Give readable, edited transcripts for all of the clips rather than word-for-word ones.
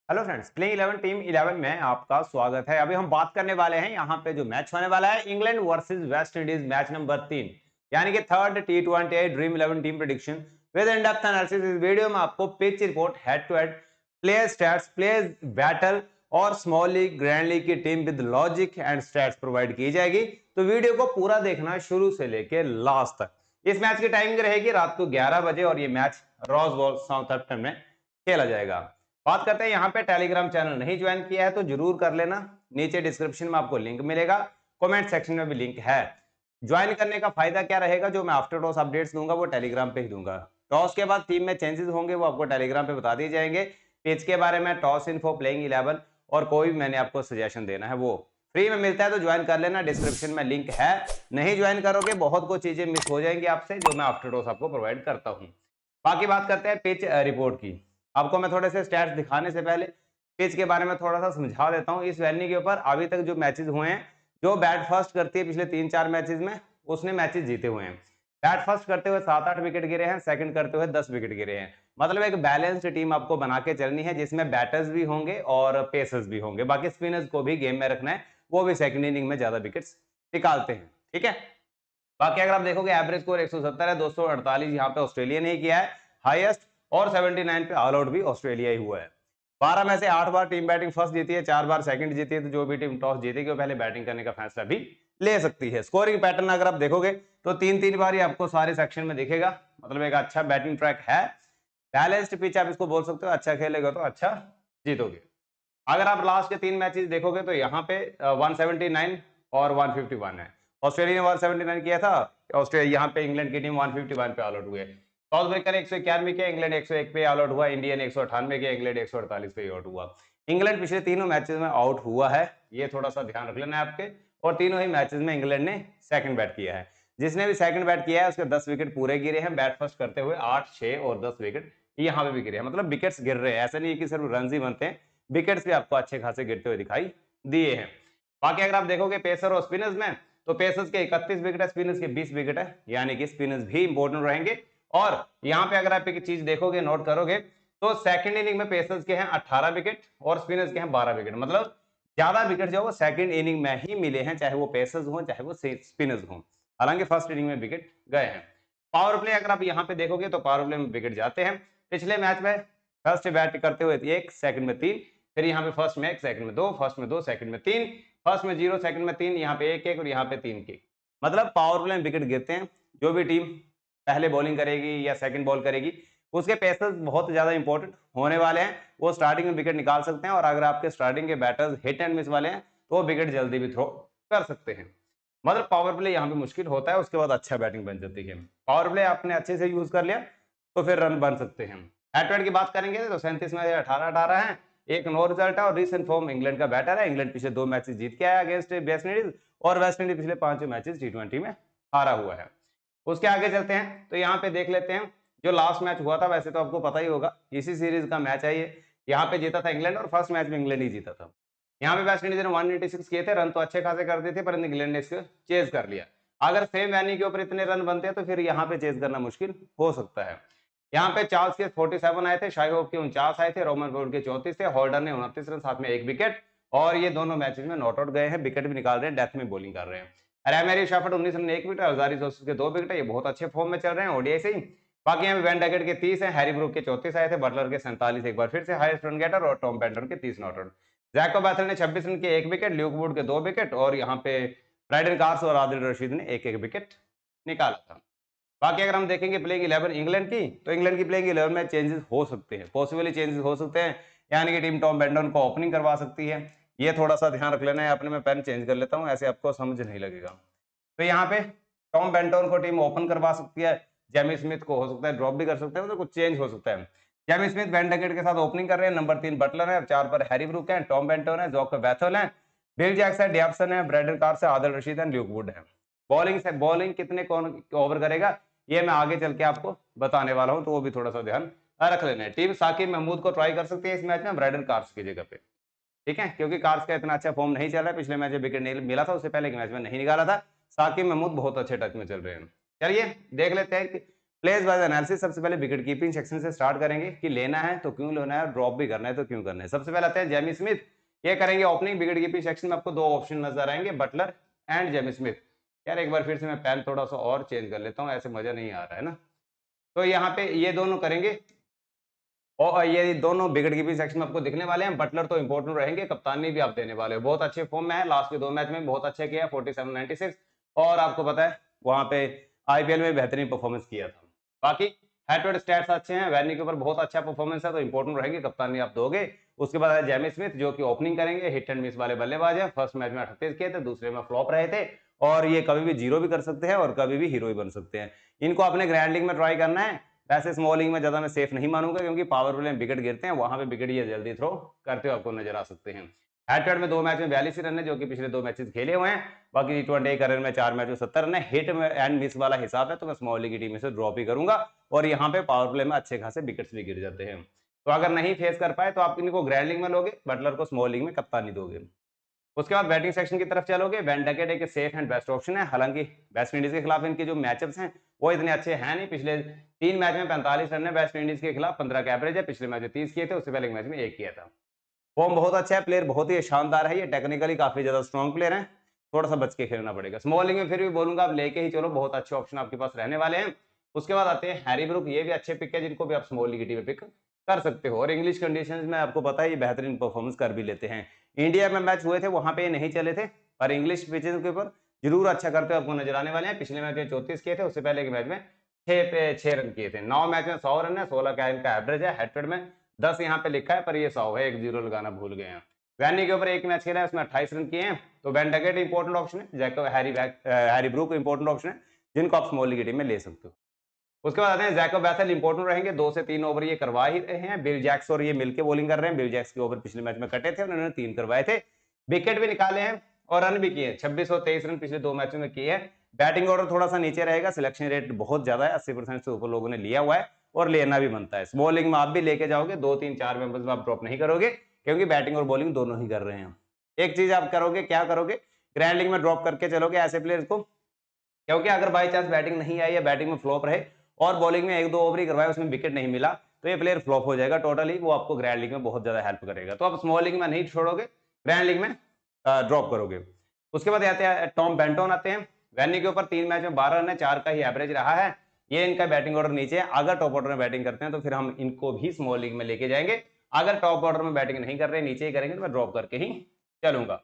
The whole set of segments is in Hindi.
हेलो फ्रेंड्स, प्लेइंग 11 टीम 11 में आपका स्वागत है। अभी हम बात करने वाले हैं यहाँ पे जो मैच होने वाला है England versus West Indies, match number 3 यानी कि third T20 dream 11 team prediction with in depth analysis. इस वीडियो में आपको pitch report, head to head, player stats, player battle और स्मॉल लीग, ग्रैंड लीग की team with logic and stats provide की जाएगी। तो वीडियो को पूरा देखना शुरू से लेके लास्ट तक। इस मैच की टाइमिंग रहेगी रात को 11 बजे और ये मैच रॉस बॉल साउथहैम्पटन में खेला जाएगा। बात करते हैं यहाँ पे टेलीग्राम चैनल नहीं ज्वाइन किया है तो जरूर कर लेना, नीचे डिस्क्रिप्शन में आपको लिंक मिलेगा, कमेंट सेक्शन में भी लिंक है। ज्वाइन करने का फायदा क्या रहेगा, जो मैं आफ्टर टॉस अपडेट्स दूंगा वो टेलीग्राम पे ही दूंगा। टॉस के बाद टीम में चेंजेस होंगे वो आपको टेलीग्राम पे बता दिए जाएंगे। पिच के बारे में, टॉस इन्फो, प्लेइंग 11 और कोई भी मैंने आपको सजेशन देना है वो फ्री में मिलता है, तो ज्वाइन कर लेना, डिस्क्रिप्शन में लिंक है। नहीं ज्वाइन करोगे बहुत कुछ चीजें मिस हो जाएंगी आपसे, जो मैं आफ्टर टॉस आपको प्रोवाइड करता हूँ। बाकी बात करते हैं पिच रिपोर्ट की। आपको मैं थोड़े से स्टैट्स दिखाने से पहले पिच के बारे में थोड़ा सा समझा देता हूँ। इस वेन्यू के ऊपर अभी तक जो मैचेस हुए हैं, जो बैट फर्स्ट करती है पिछले 3-4 मैचेस में उसने मैचेस जीते हुए हैं। बैट फर्स्ट करते हुए 7-8 विकेट गिरे हैं, सेकंड करते हुए 10 विकेट गिरे हैं। मतलब एक बैलेंस्ड टीम आपको बना के चलनी है, जिसमें बैटर्स भी होंगे और पेसर्स भी होंगे। बाकी स्पिनर्स को भी गेम में रखना है, वो भी सेकंड इनिंग में ज्यादा विकेट्स निकालते हैं। ठीक है। बाकी अगर आप देखोगे एवरेज स्कोर 170 है, 248 यहाँ पे ऑस्ट्रेलिया ने ही किया है हाईएस्ट, और 79 पे ऑल आउट भी ऑस्ट्रेलिया ही हुआ है। 12 में से 8 बार टीम बैटिंग फर्स्ट जीती है, 4 बार सेकंड जीती है, तो जो भी टीम टॉस जीतेगी वो पहले बैटिंग करने का फैसला भी ले सकती है। स्कोरिंग पैटर्न अगर आप देखोगे तो 3-3 बार ही आपको सारे सेक्शन में दिखेगा। मतलब एक अच्छा बैटिंग ट्रैक है, बैलेंस्ड पिच आप इसको बोल सकते हो। अच्छा खेलेगा तो अच्छा जीतोगे। अगर आप लास्ट के 3 मैचेस देखोगे तो यहाँ पे 179 और 151 है। ऑस्ट्रेलिया ने 179 किया था, ऑस्ट्रेलिया यहाँ पे इंग्लैंड की टीम 151 पे ऑल आउट हुए। साउथ अफ्रीका ने 191 किया, इंग्लैंड 101 पे ऑल आउट हुआ। इंडिया ने 198 किया, इंग्लैंड 148 पे आउट हुआ। इंग्लैंड पिछले तीनों मैचेस में आउट हुआ है, ये थोड़ा सा ध्यान रख लेना है आपके। और तीनों ही मैचेस में इंग्लैंड ने सेकंड बैट किया है। जिसने भी सेकंड बैट किया है उसके 10 विकेट पूरे गिरे हैं। बैट फर्स्ट करते हुए 8, 6 और 10 विकेट यहाँ पे भी गिरे हैं। मतलब विकेट्स गिर रहे हैं, ऐसा नहीं है कि सिर्फ रन ही बनते हैं, विकेट्स भी आपको अच्छे खासे गिरते हुए दिखाई दिए हैं। बाकी अगर आप देखोगे पेसर और स्पिनर्स में, तो पेसर्स के 31 विकेट है, स्पिनर्स के 20 विकेट है, यानी कि स्पिनर्स भी इंपॉर्टेंट रहेंगे। और यहाँ पे अगर आप एक चीज देखोगे, नोट करोगे, तो सेकंड इनिंग में पेसर्स के हैं 18 विकेट और स्पिनर्स के हैं 12 विकेट। मतलब ज्यादा विकेट जो है वो सेकंड इनिंग में ही मिले हैं, चाहे वो पेसर्स हो चाहे वो स्पिनर्स हो। हालांकि फर्स्ट इनिंग में विकेट गए हैं। पावर प्ले अगर आप यहाँ पे देखोगे तो पावर प्ले में विकेट जाते हैं। पिछले मैच में फर्स्ट बैट करते हुए 1, सेकंड में 3, फिर यहाँ पे फर्स्ट में 1, सेकंड में 2, फर्स्ट में 2, सेकंड में 3, फर्स्ट में 0, सेकंड में 3, यहाँ पे 1-1 और यहाँ पे 3-1। मतलब पावर प्ले में विकेट गिरते हैं। जो भी टीम पहले बॉलिंग करेगी या सेकंड बॉल करेगी, उसके पेसर्स बहुत ज्यादा इंपॉर्टेंट होने वाले हैं। वो स्टार्टिंग में विकेट निकाल सकते हैं, और अगर आपके स्टार्टिंग के बैटर्स हिट एंड मिस वाले हैं तो वो विकेट जल्दी भी थ्रो कर सकते हैं। मतलब पावर प्ले यहाँ पे मुश्किल होता है, उसके बाद अच्छा बैटिंग बन जाती है। पावर प्ले आपने अच्छे से यूज कर लिया तो फिर रन बन सकते हैं। हेड टू हेड की बात करेंगे तो 37 में 18-18 है, एक नो रिजल्ट है, और रिसेंट फॉर्म इंग्लैंड का बैटर है। इंग्लैंड पिछले 2 मैचेस जीत के आया अगेंस्ट वेस्ट इंडीज, और वेस्ट इंडीज पिछले 5 मैचेस T20 में हारा हुआ है। उसके आगे चलते हैं तो यहाँ पे देख लेते हैं जो लास्ट मैच हुआ था। वैसे तो आपको पता ही होगा, इसी सीरीज का मैच है ये। यहाँ पे जीता था इंग्लैंड, और फर्स्ट मैच में इंग्लैंड ही जीता था। यहाँ पे वेस्ट इंडीज ने 186 किए थे, रन तो अच्छे खासे कर दिए थे, पर इंग्लैंड ने इसको चेज कर लिया। अगर सेम वैन्यू के ऊपर इतने रन बनते हैं तो फिर यहाँ पे चेज करना मुश्किल हो सकता है। यहाँ पे चार्ल्स के 47 आए थे, शाई होप के 49 आए थे, रोमन बोर्ड के 34 थे, होल्डर ने 29 रन, साथ में 1 विकेट। और ये दोनों मैचेस में नॉट आउट गए हैं, विकेट भी निकाल रहे हैं, डेथ में बॉलिंग कर रहे हैं। रैमेरी शाफर्ड 19 रन 1 विकेट, अजारी जोसेफ के 2 विकेट, ये बहुत अच्छे फॉर्म में चल रहे हैं ओडीआई से ही। बाकी यहाँ पे वैन डगेट के 30 हैं, हैरी ब्रूक के 34 आए थे, बटलर के 47 एक बार फिर से हाईएस्ट रन गेटर, और टॉम पेंटन के 30 नॉट आउट। जैको बैथल ने 26 रन के 1 विकेट, ल्यूक वुड के 2 विकेट, और यहाँ पे ब्राइडन कार्स और आदिल रशीद ने 1-1 विकेट निकाला था। बाकी अगर हम देखेंगे प्लेइंग 11 इंग्लैंड की, तो इंग्लैंड की प्लेइंग 11 में चेंजेस हो सकते हैं, पॉसिबली चेंजेस हो सकते हैं। यानी कि टीम टॉम बेंडन को ओपनिंग करवा सकती है, ये थोड़ा सा ध्यान रख लेना है। अपने मैं पेन चेंज कर लेता हूँ, ऐसे आपको समझ नहीं लगेगा। तो यहाँ पे टॉम बेंटन को टीम ओपन करवा सकती है, जेमी स्मिथ को हो सकता है ड्रॉप भी कर सकते हैं, तो कुछ चेंज हो सकता है। जेमी स्मिथ वैन डगेट के साथ ओपनिंग कर रहे हैं, नंबर 3 बटलर है, 4 पर हैरी ब्रूक है, टॉम बेंटन है, जोक बैथल है, बिल जैक्सन, डियापसन है, ब्रैडन कार्स है, आदिल रशीद है, ल्यूक वुड है। बॉलिंग से बॉलिंग कितने कौन ओवर करेगा ये मैं आगे चल के आपको बताने वाला हूं, तो वो भी थोड़ा सा ध्यान रख लेना है। टीम साकिब महमूद को ट्राई कर सकती है इस मैच में ब्राइडन कार्स की जगह पे। ठीक है, क्योंकि कार्स का इतना अच्छा फॉर्म नहीं चल रहा है, पिछले मैच में विकेट नहीं मिला था, उससे पहले के मैच में नहीं निकाला था। साकिब महमूद बहुत अच्छे टच में चल रहे हैं। चलिए देख लेते हैं कि प्लेस वाइज एनालिसिस, सबसे पहले विकेट कीपिंग सेक्शन से स्टार्ट करेंगे कि लेना है तो क्यों लेना है, ड्रॉप भी करना है तो क्यों करना है। सबसे पहले आते हैं जेमी स्मिथ, ये करेंगे ओपनिंग। विकेट कीपिंग सेक्शन में आपको दो ऑप्शन नजर आएंगे, बटलर एंड जेमी स्मिथ। यार एक बार फिर से मैं पेन थोड़ा सा और चेंज कर लेता हूँ, ऐसे मजा नहीं आ रहा है ना। तो यहाँ पे ये दोनों करेंगे और ये दोनों विकेट कीपिंग सेक्शन में आपको दिखने वाले हैं। बटलर तो इंपॉर्टेंट रहेंगे, कप्तानी भी आप देने वाले हो। बहुत अच्छे फॉर्म में है, लास्ट के 2 मैच में बहुत अच्छे किया, 47-96, और आपको पता है वहां पे आईपीएल में बेहतरीन परफॉर्मेंस किया था। बाकी हेड टू हेड स्टैट्स अच्छे हैं, वैनी के ऊपर बहुत अच्छा परफॉर्मेंस है, तो इंपॉर्टेंट रहेंगे, कप्तानी आप दोगे। उसके बाद है जेमी स्मिथ जो कि ओपनिंग करेंगे, हिट एंड मिस वाले बल्लेबाज है। फर्स्ट मैच में 38 किए थे, दूसरे में फ्लॉप रहे थे, और ये कभी भी जीरो भी कर सकते हैं और कभी भी हीरो भी बन सकते हैं। इनको अपने ग्रैंड लीग में ट्राई करना है। वैसे स्मॉल लीग में ज्यादा मैं सेफ नहीं मानूंगा, क्योंकि पावर प्ले में विकेट गिरते हैं, वहां पे विकेट ये जल्दी थ्रो करते हुए आपको नजर आ सकते हैं। हेड टू हेड में 2 मैच में 42 रन है, जो कि पिछले 2 मैचेस खेले हुए हैं। बाकी T20 करियर में 4 मैच में 70 रन है। हिट एंड मिस वाला हिसाब है तो मैं स्मॉल लीग की टीम में से ड्रॉप ही करूंगा, और यहाँ पे पावर प्ले में अच्छे खासे विकेट्स भी गिर जाते हैं। तो अगर नहीं फेस कर पाए तो आप इनको ग्रैंड लीग में लोगे, बटलर को स्मॉल लीग में कप्तानी दोगे। उसके बाद बैटिंग सेक्शन की तरफ चलोगे, वेन डकेट एक सेफ एंड बेस्ट ऑप्शन है। हालांकि वेस्ट इंडीज के खिलाफ इनके जो मैचअप्स हैं वो इतने अच्छे हैं नहीं। पिछले 3 मैच में 45 रन है वेस्ट इंडीज के खिलाफ, 15 का एवरेज है। पिछले मैच में 30 किए थे, उससे पहले मैच में 1 किया था। फॉर्म बहुत अच्छा है, प्लेयर बहुत ही शानदार है, ये टेक्निकली काफी ज्यादा स्ट्रॉन्ग प्लेयर है। थोड़ा सा बच के खेलना पड़ेगा। स्मॉल लीग में फिर भी बोलूंगा आप लेके ही चलो, बहुत अच्छे ऑप्शन आपके पास रहने वाले हैं। उसके बाद आते हैं हैरी ब्रूक, ये भी अच्छे पिक है, जिनको भी आप स्मॉल लीग की टीम में पिक कर सकते हो, और इंग्लिश कंडीशंस में आपको पता है ये बेहतरीन परफॉर्मेंस कर भी लेते हैं। इंडिया में मैच हुए थे, वहां पे नहीं चले थे, पर इंग्लिश पिचेस के ऊपर जरूर अच्छा करते हुए आपको नजर आने वाले हैं। पिछले मैच में 34 किए थे, उससे पहले के मैच में 6 पे 6 रन किए थे। 9 मैच में 100 रन है, 16 का इनका एवरेज है। हेड में 10 यहाँ पे लिखा है, पर ये 100 है, 1-0 लगाना भूल गए हैं। वैनी के ऊपर 1 मैच खेला है, उसमें 28 रन किए हैं। तो वेन डकेट इंपॉर्टेंट ऑप्शन है, Jacob Harry Brook important option है, जिनको आप स्मॉल लीग की टीम में ले सकते हो। उसके बाद आते हैं जैकब बैथल, इंपॉर्टेंट रहेंगे, 2 से 3 ओवर ये करवा ही रहे हैं। बिल जैक्स और ये मिलके बॉलिंग कर रहे हैं। बिल जैक्स के ओवर पिछले मैच में कटे थे, उन्होंने 3 करवाए थे, विकेट भी निकाले हैं और रन भी किए। 26 और 23 रन पिछले 2 मैचों में किए हैं। बैटिंग ऑर्डर थोड़ा सा नीचे रहेगा, सिलेक्शन रेट बहुत ज्यादा है, 80% से ऊपर लोगों ने लिया हुआ है, और लेना भी बनता है। स्मॉल लीग में आप भी लेके जाओगे, 2-3-4 मेंबर्स में आप ड्रॉप नहीं करोगे, क्योंकि बैटिंग और बॉलिंग दोनों ही कर रहे हैं। एक चीज आप करोगे, क्या करोगे, ग्रैंड लीग में ड्रॉप करके चलोगे ऐसे प्लेयर्स को, क्योंकि अगर बाई चांस बैटिंग नहीं आई या बैटिंग में फ्लॉप रहे और बॉलिंग में 1-2 ओवर ही करवाए, उसमें विकेट नहीं मिला, तो ये प्लेयर फ्लॉप हो जाएगा टोटली। वो आपको ग्रैंड लीग में बहुत ज्यादा हेल्प करेगा। तो आप स्मॉल लीग में नहीं छोड़ोगे, ग्रैंड लीग में ड्रॉप करोगे। उसके बाद आते हैं टॉम बेंटोन आते हैं। वैनी के ऊपर 3 मैच में 12 रन है, 4 का ही एवरेज रहा है। ये इनका बैटिंग ऑर्डर नीचे है, अगर टॉप ऑर्डर में बैटिंग करते हैं तो फिर हम इनको भी स्मॉल लीग में लेके जाएंगे। अगर टॉप ऑर्डर में बैटिंग नहीं कर रहे, नीचे ही करेंगे, तो मैं ड्रॉप करके ही चलूंगा।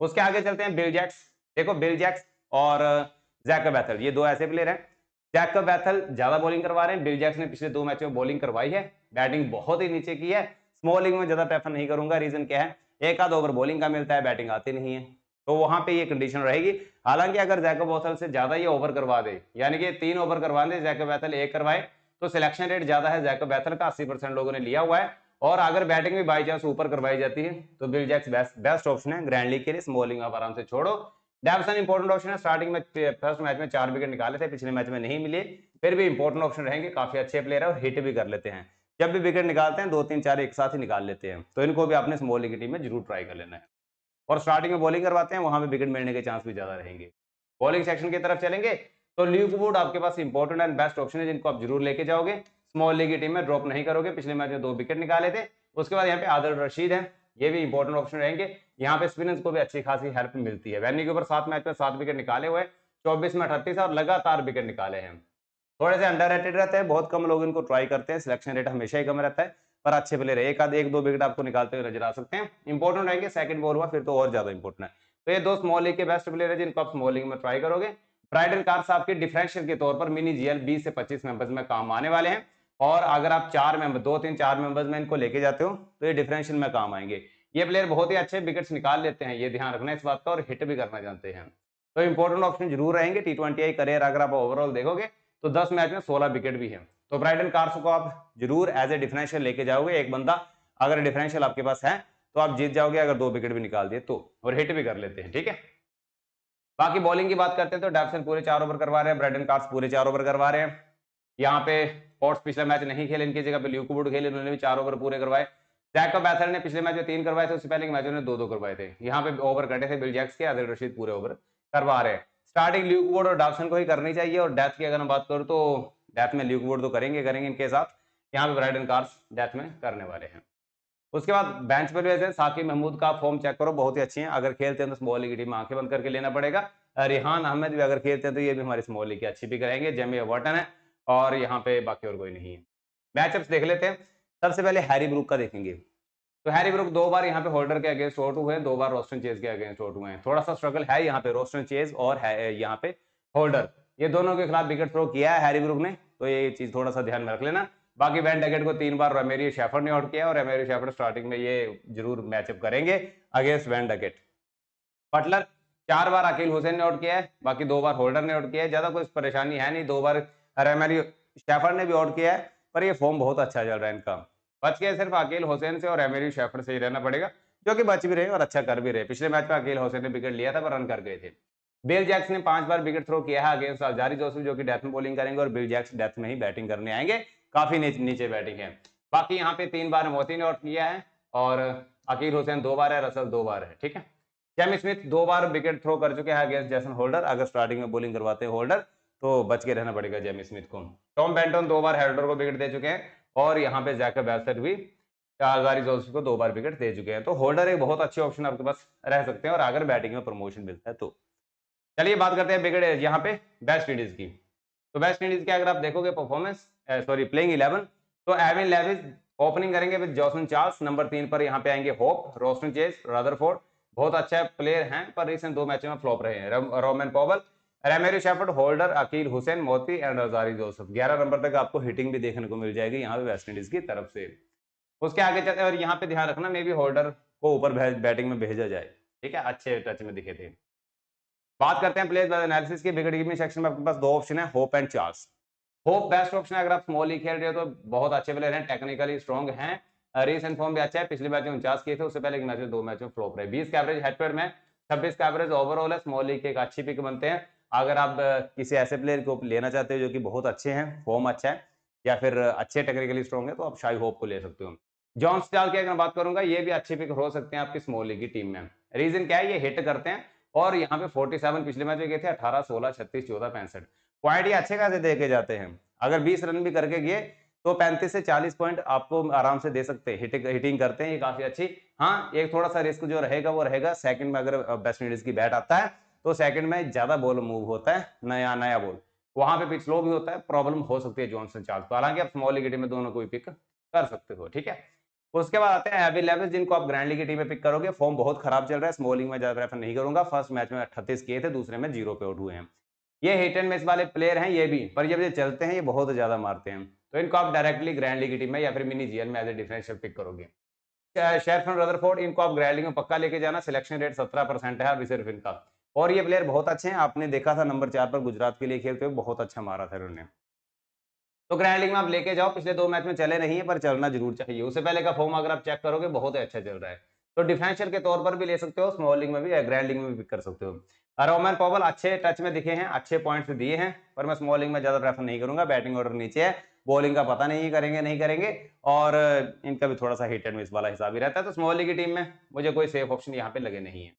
उसके आगे चलते हैं बिल जैक्स। देखो बिल जैक्स और जैकब बैथल, ये 2 ऐसे प्लेयर हैं। जैकब बैथल ज्यादा बॉलिंग करवा रहे हैं, बिल जैक्स ने पिछले 2 मैचों में बॉलिंग करवाई है, बैटिंग बहुत ही नीचे की है। स्मॉल लीग में ज्यादा प्रेफर नहीं करूंगा, रीजन क्या है, एक आध ओवर बॉलिंग का मिलता है, बैटिंग आती नहीं है, तो वहां पे ये कंडीशन रहेगी। हालांकि अगर जैकब बैथल से ज्यादा ये ओवर करवा दे, यानी कि 3 ओवर करवा दे, जैकब बैथल 1 करवाए, तो सिलेक्शन रेट ज्यादा है जैकब बैथल का, 80% लोगों ने लिया हुआ है। और अगर बैटिंग भी बाई चांस ऊपर करवाई जाती है, तो बिल जैक्स बेस्ट ऑप्शन है ग्रैंड लीग के लिए। स्मॉल लीग आप आराम से छोड़ो। डेविसन इंपॉर्टेंट ऑप्शन है, स्टार्टिंग में फर्स्ट मैच में 4 विकेट निकाले थे, पिछले मैच में नहीं मिले, फिर भी इंपॉर्टेंट ऑप्शन रहेंगे, काफी अच्छे प्लेयर है और हिट भी कर लेते हैं। जब भी विकेट निकालते हैं 2-3-4 एक साथ ही निकाल लेते हैं, तो इनको भी आपने स्मॉल लीग की टीम में जरूर ट्राई कर लेना है। और स्टार्टिंग में बॉलिंग करवाते हैं, वहां पे विकेट मिलने के चांस भी ज्यादा रहेंगे। बॉलिंग सेक्शन की तरफ चलेंगे तो ल्यूक वुड आपके पास इंपॉर्टेंट एंड बेस्ट ऑप्शन है, जिनको आप जरूर लेके जाओगे, स्मॉल लीग की टीम में ड्रॉप नहीं करोगे। पिछले मैच में 2 विकेट निकाले थे। उसके बाद यहाँ पे आदिल रशीद है, ये भी इंपॉर्टेंट ऑप्शन रहेंगे। यहाँ पे स्पिनर्स को भी अच्छी खासी हेल्प मिलती है। वैनी के ऊपर 7 मैच में 7 विकेट निकाले हुए, 24 में 38 और लगातार विकेट निकाले हैं। थोड़े से अंडररेटेड रहते हैं, बहुत कम लोग इनको ट्राई करते हैं, सिलेक्शन रेट हमेशा ही कम रहता है, पर अच्छे प्लेयर है, 1-2 विकेट आपको निकालते हुए नजर आ सकते हैं। इंपॉर्टेंट रहेंगे, सेकंड बॉल हुआ फिर तो और ज्यादा इंपॉर्टेंट है। तो ये 2 स्मॉल लीग के बेस्ट प्लेयर है, जिनको आप स्मॉल लीग में ट्राई करोगे। ब्राइडन कार्स आपके डिफरेंशियल के तौर पर मिनी जीएल 20 से 25 मेंबर्स में काम आने वाले हैं, और अगर आप 4 मेंबर 2-3-4 मेंबर्स में इनको लेके जाते हो तो ये डिफरेंशियल में काम आएंगे। ये प्लेयर बहुत ही अच्छे विकेट्स निकाल लेते हैं, ये ध्यान रखना इस बात का, और हिट भी करना जानते हैं। तो इंपॉर्टेंट ऑप्शन जरूर रहेंगे। T20 करियर अगर आप ओवरऑल देखोगे तो 10 मैच में 16 विकेट भी है। तो ब्राइडन कार्स को आप जरूर एज ए डिफरेंशियल लेके जाओगे। एक बंदा अगर डिफरेंशियल आपके पास है तो आप जीत जाओगे, अगर 2 विकेट भी निकाल दिए तो, और हिट भी कर लेते हैं, ठीक है। बाकी बॉलिंग की बात करते हैं तो डेविसन पूरे 4 ओवर करवा रहे हैं, ब्राइडन कार्स पूरे 4 ओवर करवा रहे हैं। यहाँ पे पॉट्स पिछला मैच नहीं खेले, इनकी जगह पे ल्यूक वुड खेले, उन्होंने भी 4 ओवर पूरे करवाए। जैकब बैथल ने पिछले मैच में 3 करवाए थे, उससे पहले के मैचों में 2-2 करवाए थे। यहाँ पे ओवर कटे थे बिल जैक्स के, आदिल रशीद पूरे ओवर करवा रहे हैं। स्टार्टिंग ल्यूक वुड और डेविसन को ही करनी चाहिए, और डेथ की अगर हम बात करूँ तो डेथ में ल्यूक वुड तो करेंगे इनके साथ, यहाँ पे ब्राइडन कार्स डेथ में करने वाले हैं। उसके बाद बेंच पर वैसे साकिब महमूद का फॉर्म चेक करो, बहुत ही अच्छी है। अगर खेलते हैं तो स्मॉल लीग की टीम आंखें बंद करके लेना पड़ेगा। रिहान अहमद भी अगर खेलते हैं तो ये भी हमारी स्मॉल लीग की अच्छी पिक रहेंगे। जेमी वाटन है और यहाँ पे बाकी और कोई नहीं है। मैचअप्स देख लेते हैं। सबसे पहले हैरी ब्रूक का देखेंगे, तो हैरी ब्रूक 2 बार यहाँ पे होल्डर के अगेंस्ट आउट हुए हैं, 2 बार रोस्टन चेज के अगेंस्ट आउट हुए हैं। थोड़ा सा स्ट्रगल है यहाँ पे रोस्टन चेज और है यहाँ पे होल्डर, ये दोनों के खिलाफ विकेट थ्रो किया है हैरी ब्रूक ने, तो ये चीज थोड़ा सा ध्यान में रख लेना। बाकी वैन डगेट को 3 बार रेमेरियो शेफर्ड ने आउट किया और रेमेरियो शेफर्ड स्टार्टिंग में ये जरूर मैचअप करेंगे अगेंस्ट वैन डगेट। बटलर 4 बार अकील हुसैन ने आउट किया है, बाकी 2 बार होल्डर ने आउट किया है। ज्यादा कोई परेशानी है नहीं, 2 बार रेमेरियो शेफर्ड ने भी आउट किया है, पर ये फॉर्म बहुत अच्छा चल रहा है इनका। बच गए सिर्फ अकील हुसैन से और रेमेरियो शेफर्ड से ही रहना पड़ेगा, जो कि बच भी रहे और अच्छा कर भी रहे। पिछले मैच में अकील हुसैन ने विकेट लिया था पर रन कर गए थे। बिल जैक्स ने 5 बार विकेट थ्रो किया है अगेंस्ट अल्जारी जोसेफ, जो कि डेथ में बॉलिंग करेंगे और बिल जैक्स डेथ में ही बैटिंग करने आएंगे, काफी नीचे बैटिंग है। बाकी यहाँ पे 3 बार मोती ने आउट किया है और अकील हुसैन 2 बार है, रसल 2 बार है, ठीक है। जेमी स्मिथ 2 बार विकेट थ्रो कर चुके हैं अगेंस्ट जैसन होल्डर, अगर स्टार्टिंग में बॉलिंग करवाते हैं होल्डर तो बच के रहना पड़ेगा जेमी स्मिथ को। टॉम बेंटन 2 बार होल्डर को विकेट दे चुके हैं और यहाँ पे जैकब बैस्टर भी अल्जारी जोसेफ को 2 बार विकेट दे चुके हैं, तो होल्डर एक बहुत अच्छे ऑप्शन आपके पास रह सकते हैं और अगर बैटिंग में प्रमोशन मिलता है तो। चलिए बात करते हैं विकेट यहाँ पे वेस्ट इंडीज की। तो वेस्ट इंडीज के अगर आप देखोगे परफॉर्मेंस प्लेइंग 11, तो एविन लेविस ओपनिंग करेंगे विद जॉसन चार्ल्स। नंबर 3 पर यहाँ पे आएंगे होप, रोस्टन चेज, रदरफोर्ड, बहुत अच्छा प्लेयर हैं पर रिसेंट 2 मैचों में फ्लॉप रहे हैं। Rovman Powell, Romario Shepherd, Holder, Akeal Hosein, Motie and Alzarri Joseph. 11 number तक आपको हिटिंग भी देखने को मिल जाएगी यहाँ पे वेस्ट इंडीज की तरफ से। उसके आगे चलते हैं और यहाँ पे ध्यान रखना मे भी होल्डर को ऊपर बैटिंग में भेजा जाए, ठीक है, अच्छे टच में दिखे थे। बात करते हैं प्लेयर एनालिसिस की। विकेट कीपिंग सेक्शन में आपके पास 2 ऑप्शन है, hope and Charles. Hope best option है अगर आप स्मॉल लीग खेल रहे हो तो, बहुत अच्छे प्लेयर हैं, टेक्निकली स्ट्रॉन्ग हैं, रीसेंट फॉर्म भी अच्छा है। पिछले मैच में 49 किए थे, उससे पहले एक मैच में 2 मैच में फ्लॉप रहे। 20 का एवरेज हेड टू हेड में, 26 का एवरेज ओवरऑल है। स्मॉल लीग के एक अच्छी पिक बनते हैं। अगर आप किसी ऐसे प्लेयर को लेना चाहते हो जो कि बहुत अच्छे हैं, फॉर्म अच्छा है या फिर अच्छे टेक्निकली स्ट्रॉन्ग है, तो आप शाही होप को ले सकते हो। जॉन स्टार की अगर बात करूंगा, ये भी अच्छी पिक हो सकते हैं आपकी स्मॉल लीग की टीम में। रीजन क्या है, ये हिट करते हैं और यहाँ पे 47 पिछले मैच में गए थे, 18, 16, 36, 14, 65 पॉइंट ये अच्छे खासे दे के जाते हैं। अगर 20 रन भी करके गए तो 35 से 40 पॉइंट आपको आराम से दे सकते हैं। हिटिंग करते हैं ये काफी अच्छी। हाँ, एक थोड़ा सा रिस्क जो रहेगा वो रहेगा सेकंड में, अगर वेस्ट इंडीज की बैट आता है तो सेकंड में ज्यादा बॉल मूव होता है, नया बॉल, वहां पे पिच स्लो भी होता है, प्रॉब्लम हो सकती है जॉनसन चार्ल्स को। हालांकि आप स्मॉल लीग टीम में दोनों को भी पिक कर सकते हो, ठीक है। उसके बाद आते हैं एविन लेविस, जिनको आप ग्रैंड लीग की टीम में पिक करोगे। फॉर्म बहुत खराब चल रहा है, स्मॉल लीग में ज्यादा प्रेफर नहीं करूंगा। फर्स्ट मैच में 38 किए थे, दूसरे में 0 पे आउट हुए हैं। ये हिट एंड मिस वाले प्लेयर हैं ये भी, पर जब ये चलते हैं ये बहुत ज्यादा मारते हैं, तो इनको आप डायरेक्टली ग्रैंड लीग की टीम में या फिर मिनी जीएल में एज ए डिफरेंशियल पिक करोगे। शेरफन रदरफोर्ड, इनको आप ग्रैंड लीग में पक्का लेके जाना। सिलेक्शन रेट 17% है अभी सिर्फ इनका, और ये प्लेयर बहुत अच्छे हैं। आपने देखा था नंबर 4 पर गुजरात के लिए खेलते हुए, बहुत अच्छा मारा था इन्होंने। तो ग्रैंड लीग में आप लेके जाओ, पिछले 2 मैच में चले नहीं है पर चलना जरूर चाहिए। उससे पहले का फॉर्म अगर आप चेक करोगे बहुत ही अच्छा चल रहा है, तो डिफेंशियल के तौर पर भी ले सकते हो, स्मॉल लीग में भी, ग्रैंड लीग में भी पिक कर सकते हो। रोमन पॉवल अच्छे टच में दिखे हैं, अच्छे पॉइंट्स दिए हैं, पर मैं स्मॉल लीग में ज्यादा प्रेफर नहीं करूंगा। बैटिंग ऑर्डर नीचे है, बॉलिंग का पता नहीं करेंगे नहीं करेंगे, और इनका भी थोड़ा सा हिट एंड मिस वाला हिसाब ही रहता है, तो स्मॉल लीग की टीम में मुझे कोई सेफ ऑप्शन यहाँ पे लगे नहीं है।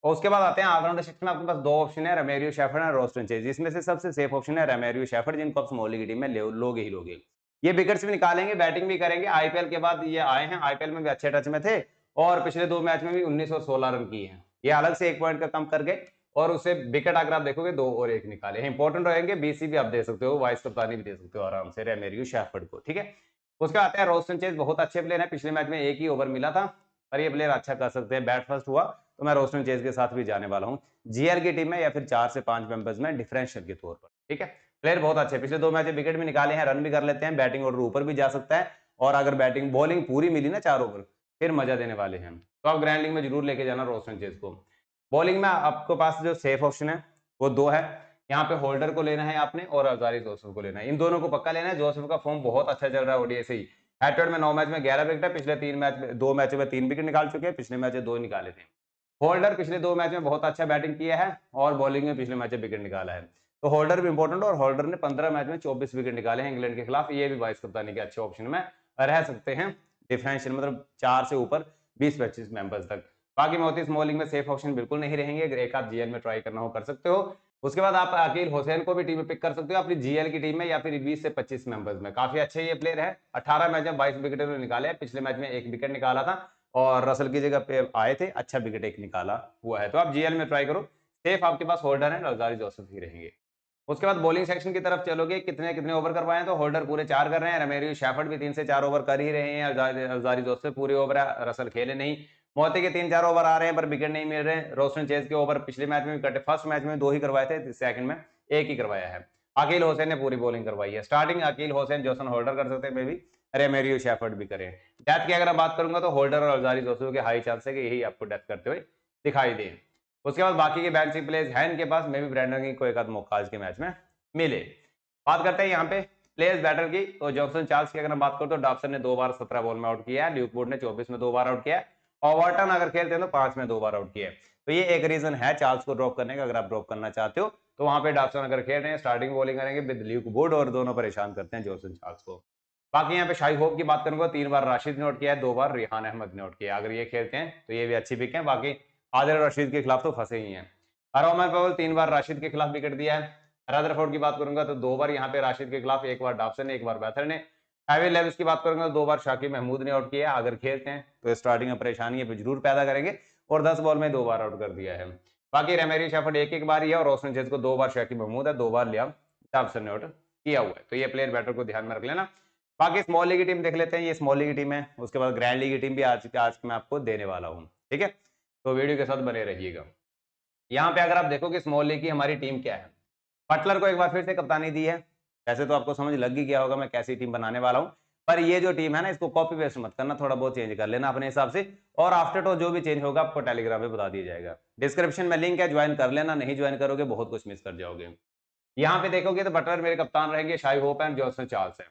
और उसके बाद आते हैं ऑलराउंडर सेक्शन में। आपके पास 2 ऑप्शन है, रेमेरियो शेफर्ड और रोस्टन चेज। इसमें से सबसे सेफ ऑप्शन है रेमेरियो शेफर्ड, जिनको आप स्मॉल लीग की टीम में लोगे ही लोगे। ये विकेट्स भी निकालेंगे, बैटिंग भी करेंगे। आईपीएल के बाद ये आए हैं, आईपीएल में भी अच्छे टच में थे और पिछले 2 मैच में भी 19 और 16 रन किए हैं। ये अलग से 1 पॉइंट का कम कर गए और उससे विकेट अगर आप देखोगे 2 और 1 निकाले हैं। इंपॉर्टेंट रहेंगे, बीसी भी आप दे सकते हो, वाइस कप्तानी भी दे सकते हो आराम से रेमेरियो शेफर्ड को, ठीक है। उसके आते हैं रोस्टन चेज, बहुत अच्छे प्लेयर है। पिछले मैच में 1 ही ओवर मिला था, पर ये प्लेयर अच्छा कर सकते हैं। बैट फर्स्ट हुआ तो मैं रोस्टन चेज के साथ भी जाने वाला हूँ जीएल की टीम में, या फिर 4 से 5 मेंबर्स में डिफरेंशियल के तौर पर, ठीक है। प्लेयर बहुत अच्छे, पिछले 2 मैच विकेट भी निकाले हैं, रन भी कर लेते हैं, बैटिंग ऑर्डर ऊपर भी जा सकता है, और अगर बैटिंग बॉलिंग पूरी मिली ना 4 ओवर, फिर मजा देने वाले हैं। तो आप ग्रैंड लीग में जरूर लेके जाना रोस्टन चेज को। बॉलिंग में आपके पास जो सेफ ऑप्शन है वो 2 है। यहाँ पे होल्डर को लेना है आपने और अल्जारी जोसेफ को लेना है, इन दोनों को पक्का लेना है। जोसेफ का फॉर्म बहुत अच्छा चल रहा है ओडीआई से ही, हेड में 9 मैच में 11 विकेट है, पिछले 3 मैच में 2 मैचों में 3 विकेट निकाल चुके हैं, पिछले मैच में 2 निकाले थे। होल्डर पिछले 2 मैच में बहुत अच्छा बैटिंग किया है और बॉलिंग में पिछले मैच में विकेट निकाला है, तो होल्डर भी इंपॉर्टेंट, और होल्डर ने 15 मैच में 24 विकेट निकाले हैं इंग्लैंड के खिलाफ। ये भी वाइस कप्तानी के अच्छे ऑप्शन में रह सकते हैं, डिफरेंशियल मतलब 4 से ऊपर 20-25 मेंबर्स तक। बाकी मोती स्मॉल लीग में सेफ ऑप्शन बिल्कुल नहीं रहेंगे, अगर एक आप जीएल में ट्राई करना हो कर सकते हो। उसके बाद आप अकील हुसैन को भी टीम में पिक कर सकते हो अपनी जीएल की टीम में या फिर 20 से 25 मेंबर्स में। काफी अच्छे ये प्लेयर है, 18 मैच में 22 विकेट निकाले, पिछले मैच में 1 विकेट निकाला था और रसल की जगह पे आए थे, अच्छा विकेट एक निकाला हुआ है। तो आप जीएल में ट्राई करो, सेफ आपके पास होल्डर है, अल्जारी जोसेफ ही रहेंगे। उसके बाद बॉलिंग सेक्शन की तरफ चलोगे, कितने कितने ओवर करवाए हैं तो होल्डर पूरे 4 कर रहे हैं, रमेरियो शेफर्ड भी 3 से 4 ओवर कर ही रहे हैं, अल्जारी जोसेफ पूरे ओवर है, रसल खेले नहीं, मोती के 3-4 ओवर आ रहे हैं पर विकेट नहीं मिल रहे। रोस्टन चेज के ओवर पिछले मैच में भी कटे, फर्स्ट मैच में 2 ही करवाए थे, सेकंड में 1 ही करवाया है। अकील हुसैन ने पूरी बॉलिंग करवाई है, starting Akeal Hosein Jason Holder कर सकते हैं, मे भी रेमेरियो शेफर्ड भी करें। डेथ की अगर मैं बात करूंगा तो होल्डर और अल्जारी जोसेफ के हाई चांस है कि यही आपको डेथ करते हुए दिखाई दे। उसके बाद बाकी के बैंच प्लेयर्स हैं इनके पास, मे भी ब्रैंडन की कोई एक आध मौका आज के मैच में मिले। बात करते हैं यहाँ पे प्लेयर्स बैटर की, तो जॉनसन चार्ल्स की अगर हम बात करूं तो डॉबसन ने 2 बार 17 बॉल में आउट किया है, ल्यूक वुड ने 24 में 2 बार आउट किया है, और वार्टन अगर खेलते हैं तो 5 में 2 बार आउट किया है। तो ये एक रीजन है चार्ल्स को ड्रॉप करने का, अगर आप ड्रॉप करना चाहते हो तो वहां पे डॉबसन अगर खेल रहे हैं स्टार्टिंग बॉलिंग करेंगे विद ल्यूक वुड और दोनों परेशान करते हैं जॉनसन चार्ल्स को। बाकी यहाँ पे शाही होप की बात करूंगा, 3 बार राशिद ने आउट किया है, 2 बार रिहान अहमद ने आउट किया है, अगर ये खेलते हैं तो ये भी अच्छी पिक है। बाकी आदिल रशीद के खिलाफ तो फंसे ही हैं। अरोमा पवल 3 बार राशिद के खिलाफ विकेट दिया है। रदरफोर्ड की बात करूंगा तो 2 बार यहाँ पे राशिद के खिलाफ, 1 बार डॉबसन ने, 1 बार बैथर ने। एविन लेविस की बात करूंगा तो 2 बार शाकिब महमूद ने आउट किया, अगर खेलते हैं तो स्टार्टिंग में परेशानी पे जरूर पैदा करेंगे, और 10 बॉल में 2 बार आउट कर दिया है। बाकी रेमेरी शेफर्ड एक बार ही है, और रोशन चेज को 2 बार शाकिब महमूद है, 2 बार लियाम डॉबसन ने आउट किया हुआ है। तो ये प्लेयर बैटर को ध्यान में रख लेना। बाकी स्मॉल लीग की टीम देख लेते हैं, ये स्मॉल लीग की टीम है, उसके बाद ग्रैंड लीग की टीम भी आज मैं आपको देने वाला हूँ, ठीक है, तो वीडियो के साथ बने रहिएगा। यहाँ पे अगर आप देखो कि स्मॉल लीग की हमारी टीम क्या है, बटलर को एक बार फिर से कप्तानी दी है। वैसे तो आपको समझ लग ही गया होगा मैं कैसी टीम बनाने वाला हूं, पर ये जो टीम है ना इसको कॉपी पेस्ट मत करना, थोड़ा बहुत चेंज कर लेना अपने हिसाब से, और आफ्टर टॉस जो भी चेंज होगा आपको टेलीग्राम पे बता दिया जाएगा। डिस्क्रिप्शन में लिंक है, ज्वाइन कर लेना, नहीं ज्वाइन करोगे बहुत कुछ मिस कर जाओगे। यहाँ पे देखोगे तो बटलर मेरे कप्तान रहेंगे, शाही होप एंड जॉनसन चार्ल्स है।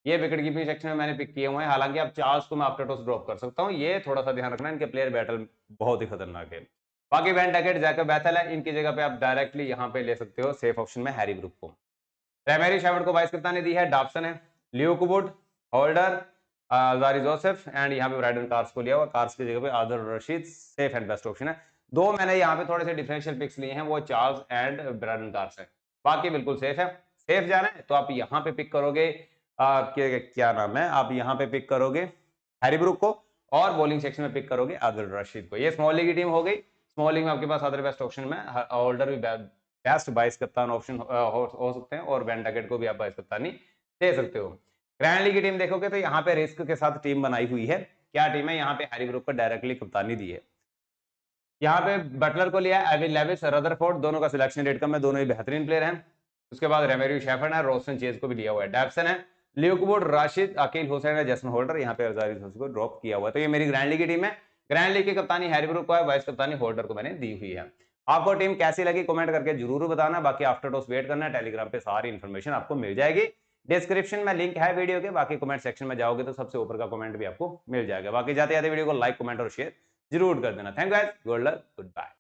ये विकेट कीपिंग सेक्शन में मैंने पिक किए हुए हैं, हालांकि आप चार्ल्स को मैं आफ्टर टॉस ड्रॉप कर सकता हूँ, ये थोड़ा सा ध्यान रखना, इनके प्लेयर बैटल बहुत ही खतरनाक है। बाकी वैन डकेट, जैकब बैथल है, इनकी जगह पे आप डायरेक्टली यहाँ पे ले सकते हो सेफ ऑप्शन में हैरी ब्रूक को। रेमेरी शेफर्ड को वाइस कप्तान ने दी है, डॉबसन है, Luke Wood, holder, Alzarri Joseph and यहाँ पे ब्राइडन कार्स को लिया हुआ, कार्स की जगह पे Adil Rashid safe and best option है। 2 मैंने यहाँ पे थोड़े से डिफरेंशियल पिक्स लिए हैं, वो चार्ल्स एंड ब्राइडन कार्स है, बाकी बिल्कुल सेफ है। सेफ जाना है तो आप यहाँ पे पिक करोगे क्या नाम है, आप यहाँ पे पिक करोगे हैरी ब्रूक को, और बॉलिंग सेक्शन में पिक करोगे आदिल रशीद को। ये स्मॉल लीग की टीम हो गई। स्मॉल लीग में आपके पास अदर बेस्ट ऑप्शन में होल्डर भी बेस्ट वाइस कप्तान ऑप्शन हो सकते हैं, और वैन डकेट को भी आप वाइस कप्तानी दे सकते हो। ग्रैंड लीग की टीम देखोगे तो यहाँ पे रिस्क के साथ टीम बनाई हुई है। क्या टीम है, यहाँ पे हैरी ब्रूक को डायरेक्टली कप्तानी दी है। यहाँ पे बटलर को लिया एविन लेविस, रदरफोर्ड, दोनों का सिलेक्शन रेट कम है, दोनों ही बेहतरीन प्लेयर हैं। उसके बाद रेमेरियो शेफर्ड है, रोस्टन चेज को भी लिया हुआ है, डैप्सन है, ल्यूक वुड, राशिद, अकील हुसैन है, जैसन होल्डर, यहाँ पे अल्जारी जोसेफ को ड्रॉप किया हुआ है। तो ये मेरी ग्रैंड लीग की टीम है। ग्रैंड लीग की कप्तानी हैरी ब्रूक को है, वाइस कप्तानी होल्डर को मैंने दी हुई है। आपको टीम कैसी लगी कमेंट करके जरूर बताना, बाकी आफ्टर टॉस वेट करना, टेलीग्राम पे सारी इन्फॉर्मेशन आपको मिल जाएगी। डिस्क्रिप्शन में लिंक है वीडियो के, बाकी कमेंट सेक्शन में जाओगे तो सबसे ऊपर का कमेंट भी आपको मिल जाएगा। बाकी जाते जाते वीडियो को लाइक, कमेंट और शेयर जरूर कर देना। Thank you guys, good luck, good bye.